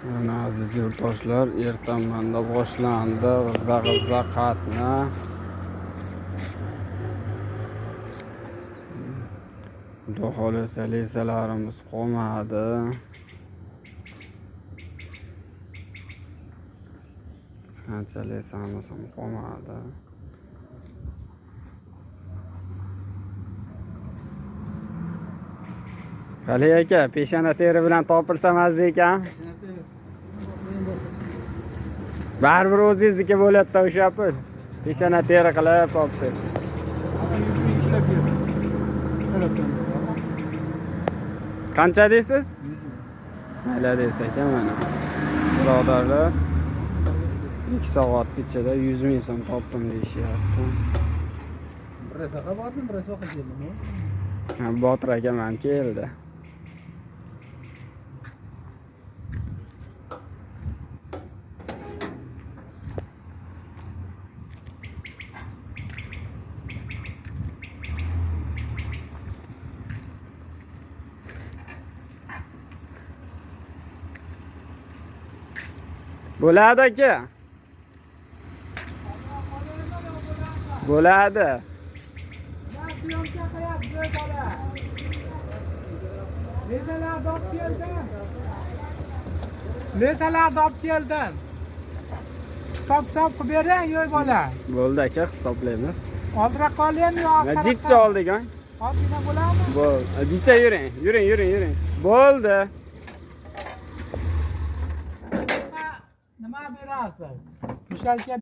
Mana aziz yurtdoshlar, ertamanda boshlandi g'izza qatna. Xudo xohlasa lesalarimiz qolmadi. Qancha lesamiz ham qolmadi. Vali aka, peshona teri bilan topilsa mazza ekan. Baribir o'zingizniki bo'ladi-da o'sha pul. Peshona teri qilib topsiz. Qancha deysiz? Mayli desak mana. Birodarlar 2 soat ichida 100 ming so'm topdim deyishyapti. Birasa bordim, birasa keldim. Botir akam ham keldi. Bo'ladi aka. Bo'ladi. Lesalarni olib keldim. Hisob qilib bering, yo'y bola. Bo'ldi aka, hisoblaymiz. Oldira qolyapmi yo? Jichcha oldik ha? Oltina bo'ladimi? Bo'ldi. Jichcha yuring. Bo'ldi. Nima berasiz? Mushakka